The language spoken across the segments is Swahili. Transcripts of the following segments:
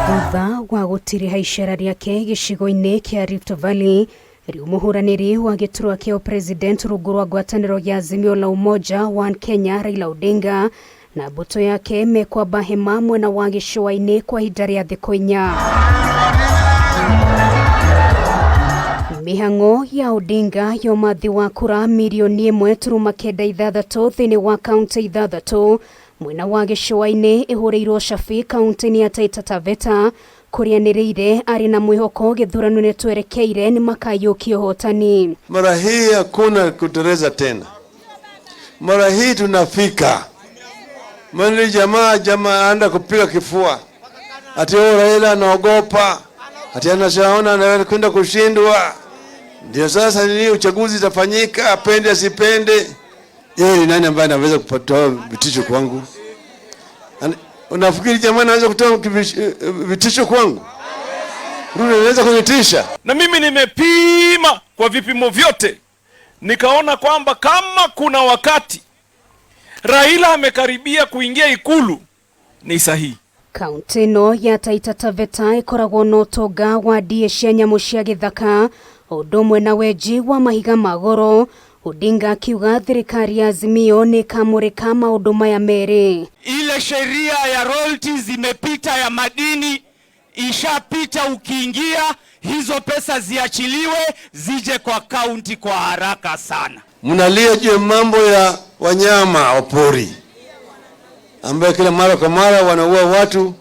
Thutha wa gutiriha iceera riake gicigo-ini kia Rift Valley, riu Muhuraniri wa giturwa kia upresident rungu rwa ngwataniro ya Azimio la Umoja wa Kenya Raila Odinga na mbuto yake mekwamba hema mwena wa Gicua-ini kwa ihinda ria thiku inya. Mihang'o ya Odinga yomathi wa kura milioni 1.6 thiini wa kaunti 6 mwena wa Gicua-ini ihurirwo cabi kaunti-ini ya Taita Taveta kurianiriire ari na mwihoko githurano-ini twerekeire ni makayukia hotani. Mara hii hakuna kutereza tena. Mara hii tunafika. Mani jamaa anda kupiga kifua. Ati Raila anaogopa. Ati anashaona anaweza kwenda kushindwa. Ndio sasa ni uchaguzi utafanyika, apende asipende. Yeye ni nani ambaye anaweza kupatoa vitisho kwangu? Unafikiri jamaa anaweza kutoa vitisho kwangu? Ruto anaweza kunitisha? Na mimi nimepima kwa vipimo vyote. Nikaona kwamba kama kuna wakati Raila amekaribia kuingia ikulu ni sahihi. Kaunti no ya Taita Taveta ikoragwo na utonga wa ndie cia nyamu cia githaka undu na weji wa mahiga magoro. Odinga akiuga thirikari ya Azimio ni kamurika maundu maya meri. Ile sheria ya royalties zimepita, ya madini ishapita. Ukiingia hizo pesa ziachiliwe zije kwa kaunti kwa haraka sana. Mnalia juu mambo ya wanyama wa pori ambaye kila mara kwa mara wanaua watu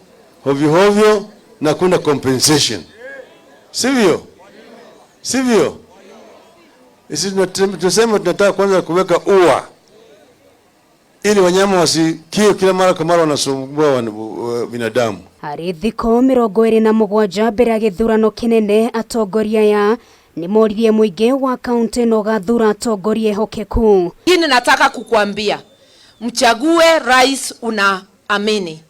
hovyo hovyo na kuna compensation. Sivyo? Sisi tunasema tunataka kwanza kuweka ua ili wanyama wasikio kila mara kwa mara wanasumbua binadamu. Hari thiko 27 mbere ya githurano kinene atongoria ya ni moririe muingi wa kaunti no gathura atongoria hokeku. Hii nataka kukuambia, mchague rais unaamini.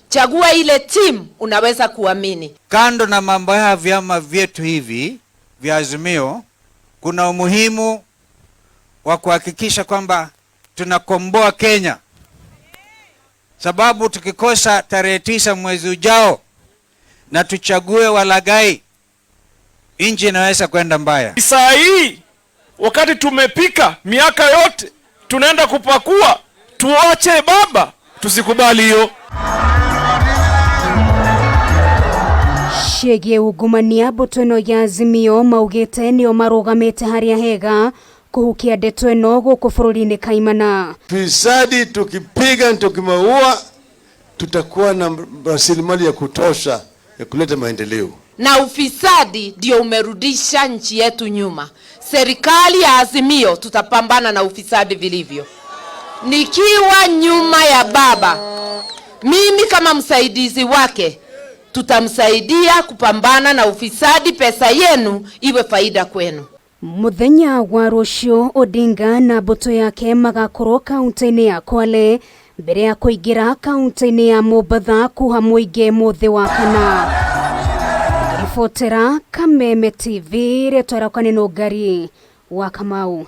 Chagua ile team unaweza kuamini. Kando na mambo ya vyama vyetu hivi vya Azimio, kuna umuhimu wa kuhakikisha kwamba tunakomboa Kenya. Sababu tukikosa tarehe 9 mwezi ujao na tuchague walagai, nchi inaweza kwenda mbaya. Saa hii wakati tumepika miaka yote tunaenda kupakua, tuache baba, tusikubali hiyo. Shege ugumania botono ya Azimio maugite nio marugamite haria hega kuhukia ndeto ino guku bururi-ini kaimana. Fisadi tukipiga tukimaua tutakuwa na rasilimali ya kutosha ya kuleta maendeleo. Na ufisadi ndio umerudisha nchi yetu nyuma. Serikali ya Azimio tutapambana na ufisadi vilivyo. Nikiwa nyuma ya baba, mimi kama msaidizi wake tutamsaidia kupambana na ufisadi, pesa yenu iwe faida kwenu. Muthenya wa rucio Odinga na mbuto yake magakorwo kaunti-ini ya Kwale mbere ya kuingira kaunti-ini ya Mombatha kuha muingi muthi wa kana. Ribotera Kameme TV retwara kwa neno ngari wa Kamau.